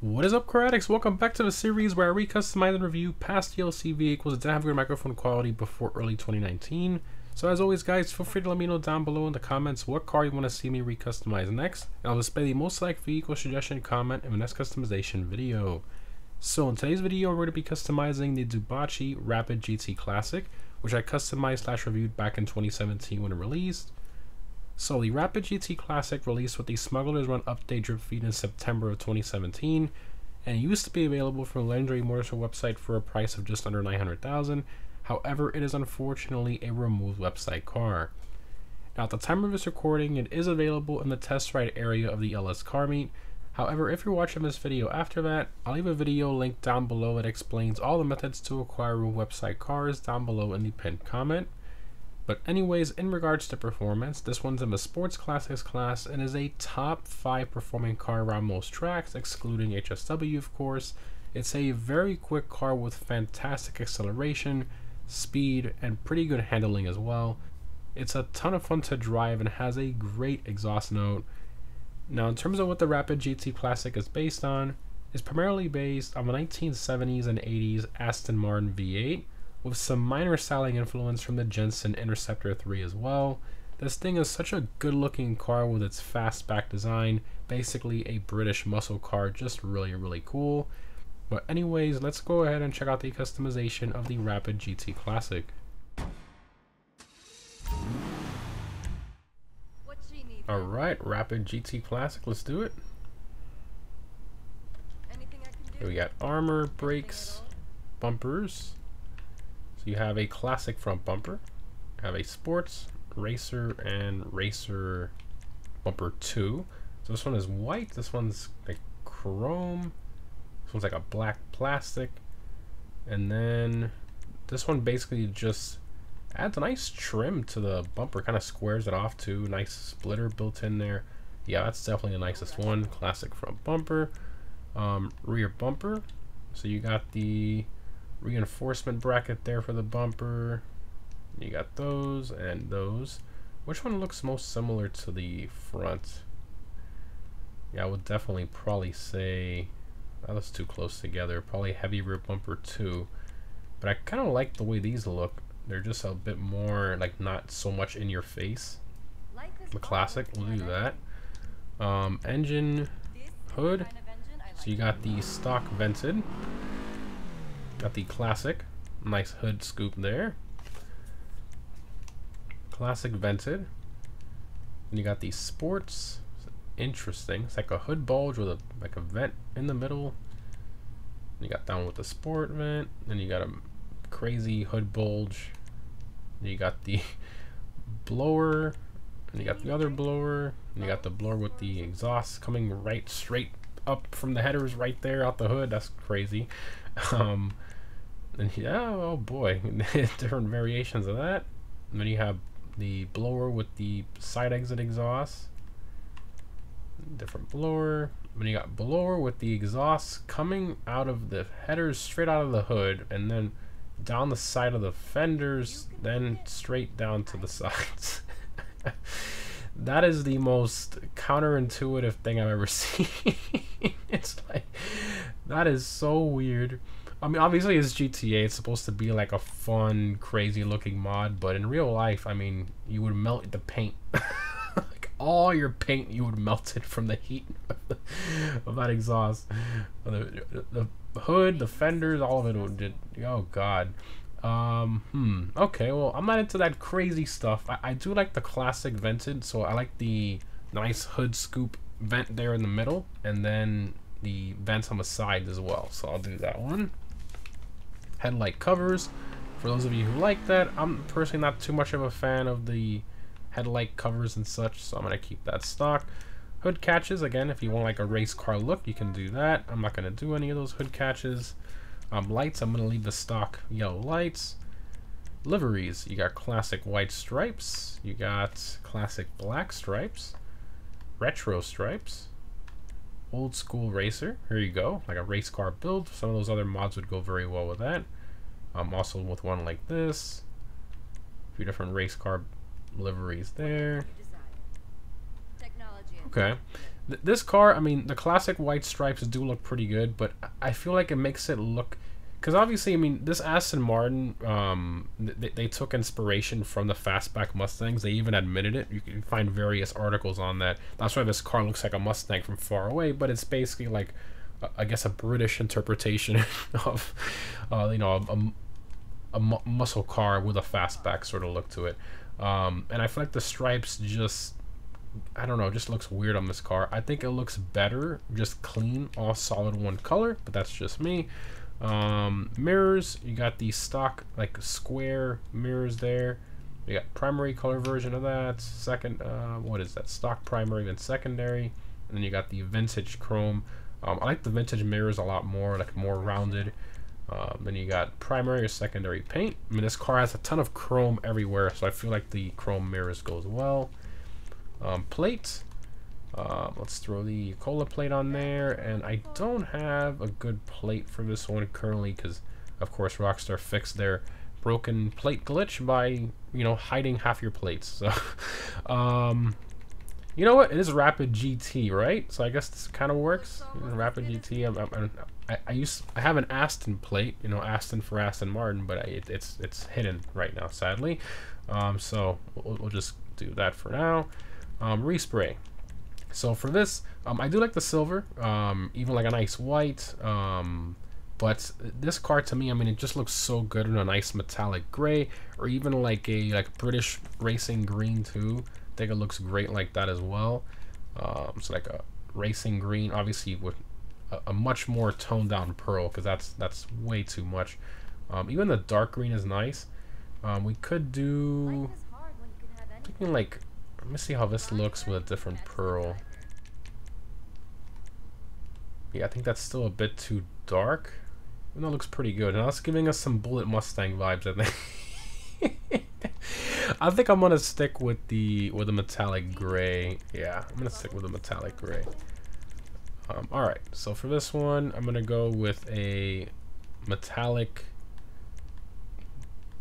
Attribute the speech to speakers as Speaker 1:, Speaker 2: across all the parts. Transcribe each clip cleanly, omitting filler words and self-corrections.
Speaker 1: What is up, car addicts? Welcome back to the series where I recustomize and review past DLC vehicles that didn't have good microphone quality before early 2019. So as always guys, feel free to let me know down below in the comments what car you want to see me recustomize next, and I'll display the most liked vehicle suggestion comment in the next customization video. So in today's video we're going to be customizing the Dewbauchee Rapid GT Classic, which I customized / reviewed back in 2017 when it released. So the Rapid GT Classic released with the Smuggler's Run update drip feed in September of 2017, and it used to be available from the Legendary Motorsport website for a price of just under $900,000. However, it is unfortunately a removed website car. Now at the time of this recording, it is available in the test ride area of the LS Car Meet. However, if you're watching this video after that, I'll leave a video link down below that explains all the methods to acquire removed website cars down below in the pinned comment. But anyways, in regards to performance, this one's in the Sports Classics class and is a top 5 performing car around most tracks, excluding HSW of course. It's a very quick car with fantastic acceleration, speed, and pretty good handling as well. It's a ton of fun to drive and has a great exhaust note. Now in terms of what the Rapid GT Classic is based on, it's primarily based on the 1970s and 80s Aston Martin V8, with some minor styling influence from the Jensen Interceptor 3 as well. This thing is such a good looking car with its fastback design, basically a British muscle car, just really cool. But anyways, let's go ahead and check out the customization of the Rapid GT Classic. Alright, Rapid GT Classic, let's do it. Here we got armor, brakes, bumpers. You have a classic front bumper, you have a sports, racer, and racer bumper 2. So this one is white, this one's like chrome, this one's like a black plastic, and then this one basically just adds a nice trim to the bumper, kind of squares it off too. Nice splitter built in there. Yeah, that's definitely the nicest one. Classic front bumper. Rear bumper, so you got the reinforcement bracket there for the bumper. You got those and those. Which one looks most similar to the front? Yeah, I would definitely probably say that was too close together. Probably heavy rear bumper 2. But I kind of like the way these look. They're just a bit more like not so much in your face. The classic, we'll do that. Engine hood. So you got the stock vented. Got the classic, nice hood scoop there. Classic vented. And you got the sports. Interesting. It's like a hood bulge with a vent in the middle. You got that one with the sport vent. Then you got a crazy hood bulge. And you got the blower. And you got the other blower. And you got the blower with the exhaust coming right straight up from the headers right there out the hood. That's crazy. And yeah, oh boy, different variations of that. And then you have the blower with the side exit exhaust. Different blower. Then you got blower with the exhaust coming out of the headers straight out of the hood, and then down the side of the fenders, then straight down to the sides. That is the most counterintuitive thing I've ever seen. It's like, that is so weird. I mean, obviously it's GTA, it's supposed to be like a fun, crazy looking mod, but in real life, I mean, you would melt the paint. Like all your paint, you would melt it from the heat of that exhaust. The hood, the fenders, all of it would just, oh god. Okay, well, I'm not into that crazy stuff. I do like the classic vented, so I like the nice hood scoop vent there in the middle, and then the vents on the sides as well, so I'll do that one. Headlight covers, for those of you who like that. I'm personally not too much of a fan of the headlight covers and such, so I'm gonna keep that stock. Hood catches, again, if you want like a race car look, you can do that. I'm not gonna do any of those hood catches. Lights, I'm gonna leave the stock yellow lights. Liveries, you got classic white stripes, you got classic black stripes, retro stripes, old school racer, here you go, like a race car build. Some of those other mods would go very well with that. Also with one like this, a few different race car liveries there. Okay, This car, I mean, the classic white stripes do look pretty good, but I feel like it makes it look, because obviously, I mean, this Aston Martin, they took inspiration from the fastback Mustangs. They even admitted it. You can find various articles on that. That's why this car looks like a Mustang from far away, but it's basically like, I guess, a British interpretation of, you know, a muscle car with a fastback sort of look to it. And I feel like the stripes just, I don't know, just looks weird on this car. I think it looks better just clean, all solid one color, but that's just me. Mirrors, you got the stock like square mirrors there. You got primary color version of that. Second, what is that? Stock primary, then secondary, and then you got the vintage chrome. I like the vintage mirrors a lot more, like more rounded. Then you got primary or secondary paint. I mean, this car has a ton of chrome everywhere, so I feel like the chrome mirrors goes well. Plate. Let's throw the cola plate on there, and I don't have a good plate for this one currently because, of course, Rockstar fixed their broken plate glitch by, you know, hiding half your plates. So, you know what? It is Rapid GT, right? So I guess this kind of works. Rapid GT. I have an Aston plate, you know, Aston for Aston Martin, but it's hidden right now, sadly. So we'll just do that for now. Respray. So for this, I do like the silver, even like a nice white, but this car to me, I mean, it just looks so good in a nice metallic gray, or even like a British racing green too. I think it looks great like that as well. So like a racing green, obviously with a much more toned down pearl, because that's way too much. Even the dark green is nice. We could do, thinking like, let me see how this looks with a different pearl. Yeah, I think that's still a bit too dark. And that looks pretty good. Now it's giving us some Bullet Mustang vibes, I think. I think I'm gonna stick with the metallic gray. Yeah, I'm gonna stick with the metallic gray. Alright, so for this one, I'm gonna go with a metallic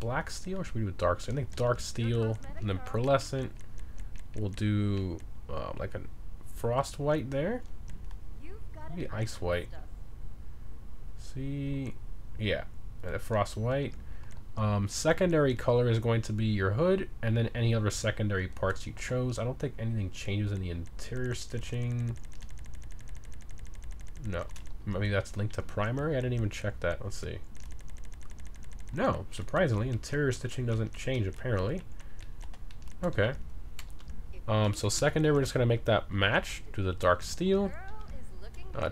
Speaker 1: black steel, or should we do dark steel? I think dark steel, and then pearlescent. We'll do like a frost white there. Maybe ice white. See, yeah, a frost white. Secondary color is going to be your hood, and then any other secondary parts you chose. I don't think anything changes in the interior stitching. No, maybe that's linked to primary. I didn't even check that. Let's see. No, surprisingly, interior stitching doesn't change apparently. Okay. So secondary, we're just gonna make that match to the dark steel.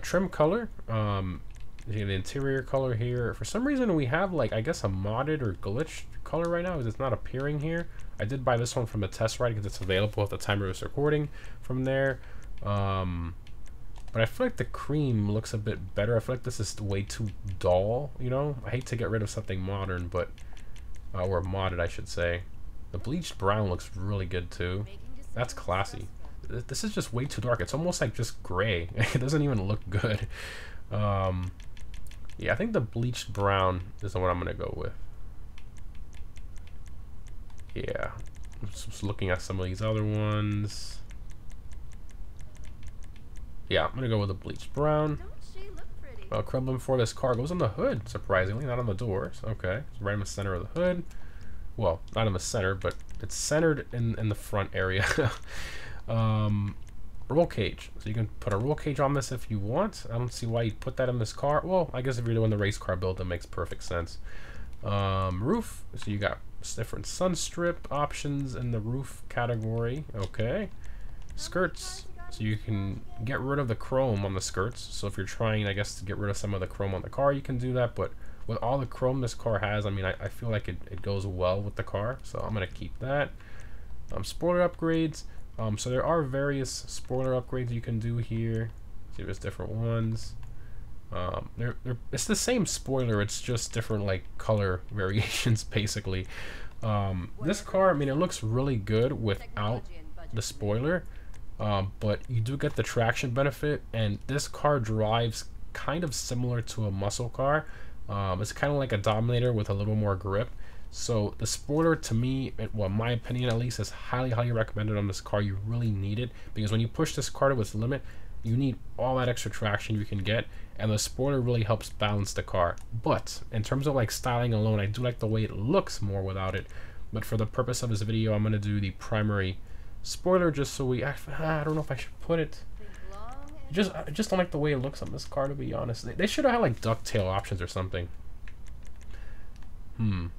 Speaker 1: Trim color, the interior color here. For some reason, we have like, I guess, a modded or glitched color right now because it's not appearing here. I did buy this one from a test ride because it's available at the time of this recording from there. But I feel like the cream looks a bit better. I feel like this is way too dull, you know? I hate to get rid of something modern, but or modded, I should say. The bleached brown looks really good too. That's classy. This is just way too dark. It's almost like just gray. It doesn't even look good. Yeah, I think the bleached brown is the one I'm gonna go with. Yeah, I'm just looking at some of these other ones. Yeah, I'm gonna go with the bleached brown. Crumbling for this car goes on the hood, surprisingly, not on the doors. Okay, it's right in the center of the hood. Well, not in the center, but it's centered in the front area. Roll cage. So you can put a roll cage on this if you want. I don't see why you'd put that in this car. Well, I guess if you're doing the race car build, that makes perfect sense. Roof. So you got different sun strip options in the roof category. Okay. Skirts. So you can get rid of the chrome on the skirts. So if you're trying, I guess, to get rid of some of the chrome on the car, you can do that. But with all the chrome this car has, I mean, I feel like it goes well with the car. So I'm going to keep that. Spoiler upgrades. So there are various spoiler upgrades you can do here. See, there's different ones. It's the same spoiler, it's just different like color variations basically. This car, I mean, it looks really good without the spoiler, but you do get the traction benefit, and this car drives kind of similar to a muscle car. It's kind of like a Dominator with a little more grip. So the spoiler, to me, well, in my opinion at least, is highly recommended on this car. You really need it, because when you push this car to its limit, You need all that extra traction you can get, and the spoiler really helps balance the car. But in terms of like styling alone, I do like the way it looks more without it. But for the purpose of this video, I'm gonna do the primary spoiler just so I don't know if I should put it. I just don't like the way it looks on this car, to be honest. They should have had like ducktail options or something. You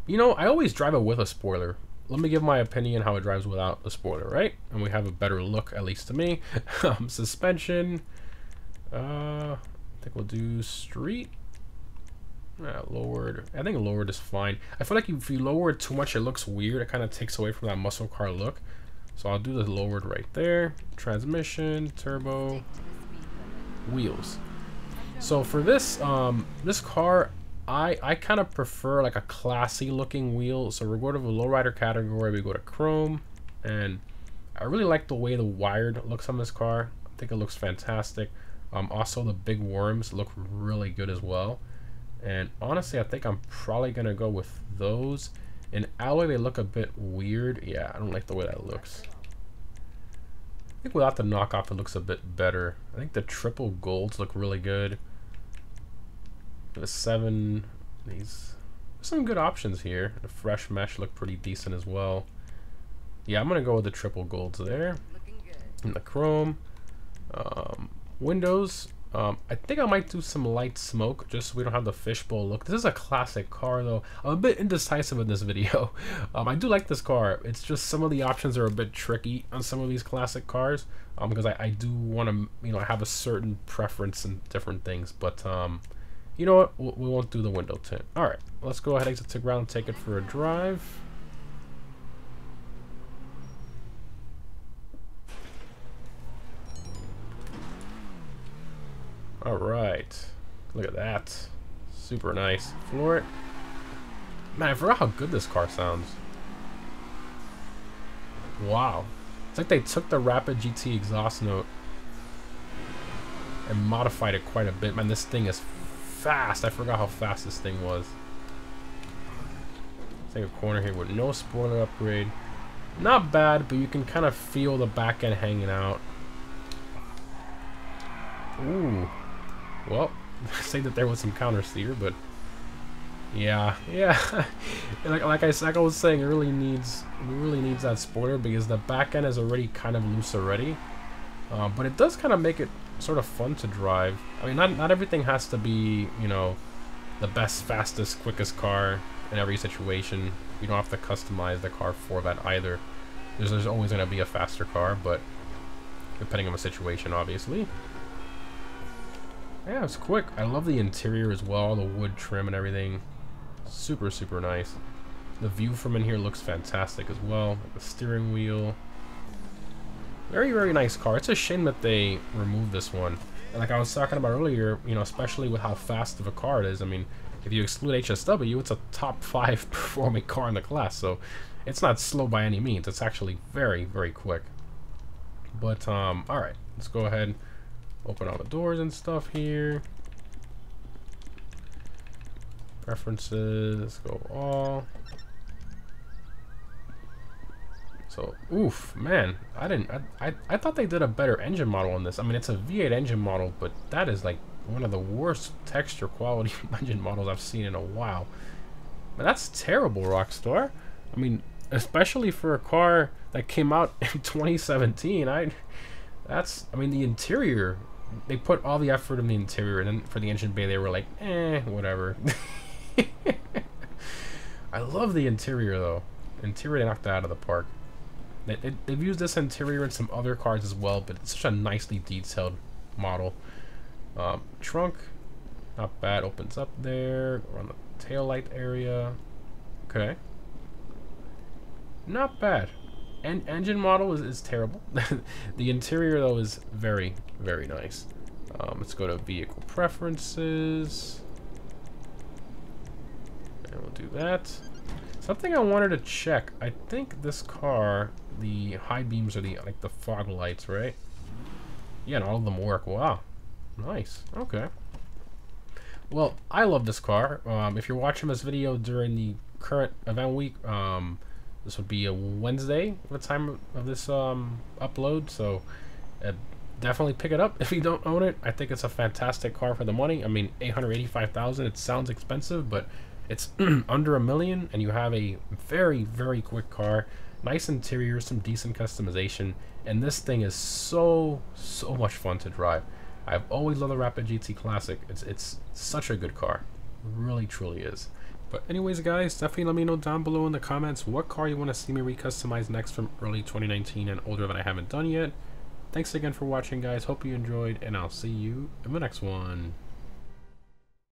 Speaker 1: know, I always drive it with a spoiler. Let me give my opinion how it drives without the spoiler, right? And we have a better look, at least to me. Suspension. I think we'll do street. Lowered. I think lowered is fine. I feel like if you lower it too much, it looks weird. It kind of takes away from that muscle car look. So I'll do the lowered right there. Transmission, turbo, wheels. So for this this car, I kind of prefer like a classy looking wheel. So we're going to the lowrider category. We go to chrome, and I really like the way the wired looks on this car. I think it looks fantastic. Also the big worms look really good as well. And honestly, I think I'm probably gonna go with those. In alloy, they look a bit weird. Yeah, I don't like the way that looks. I think without the knockoff, it looks a bit better. I think the triple golds look really good. The 7, these some good options here. The fresh mesh look pretty decent as well. Yeah, I'm gonna go with the triple golds there. And the chrome. Windows. I think I might do some light smoke just so we don't have the fishbowl look. This is a classic car though. I'm a bit indecisive in this video. I do like this car. It's just some of the options are a bit tricky on some of these classic cars because I do want to, you know, have a certain preference in different things. But you know what? We won't do the window tint. All right, let's go ahead, exit to ground, and take it for a drive. All right, look at that, super nice. Floor it. Man, I forgot how good this car sounds. Wow, it's like they took the Rapid GT exhaust note and modified it quite a bit. Man, this thing is fast. I forgot how fast this thing was. Take a corner here with no spoiler upgrade. Not bad, but you can kind of feel the back end hanging out. Ooh. Well, say that there was some counter steer, but yeah. like I was saying, it really needs that spoiler because the back end is already kind of loose already. But it does kind of make it sort of fun to drive. I mean, not everything has to be, you know, the best, fastest, quickest car in every situation. You don't have to customize the car for that either. There's always going to be a faster car, but depending on the situation, obviously. Yeah, it's quick. I love the interior as well, the wood trim and everything. Super, super nice. The view from in here looks fantastic as well. Like the steering wheel. Very, very nice car. It's a shame that they removed this one. And like I was talking about earlier, you know, especially with how fast of a car it is. I mean, if you exclude HSW, it's a top 5 performing car in the class. So it's not slow by any means. It's actually very, very quick. But, all right, let's go ahead. Open all the doors and stuff here. Preferences, go all. So, oof, man, I thought they did a better engine model on this. I mean, it's a V8 engine model, but that is like one of the worst texture quality engine models I've seen in a while. But that's terrible, Rockstar. I mean, especially for a car that came out in 2017. I mean, the interior, they put all the effort in the interior, and then for the engine bay, they were like, whatever. I love the interior, though. Interior, they knocked that out of the park. They've used this interior in some other cars as well, but it's such a nicely detailed model. Trunk, not bad. Opens up there. Around the tail light area. Okay. Not bad. And engine model is terrible. The interior though is very, very nice. Let's go to vehicle preferences, and we'll do that. Something I wanted to check. I think this car, the high beams are like the fog lights, right? Yeah, and all of them work. Wow, nice. Okay. Well, I love this car. If you're watching this video during the current event week, this would be a Wednesday at the time of this upload, so Uh, Definitely pick it up if you don't own it. I think it's a fantastic car for the money. I mean, 885,000. It sounds expensive, but it's under $1 million, and you have a very, very quick car. Nice interior, some decent customization, and this thing is so much fun to drive. I've always loved the Rapid GT Classic. It's such a good car, really truly is. But anyways, guys, definitely let me know down below in the comments what car you want to see me recustomize next from early 2019 and older that I haven't done yet. Thanks again for watching, guys. Hope you enjoyed, and I'll see you in the next one.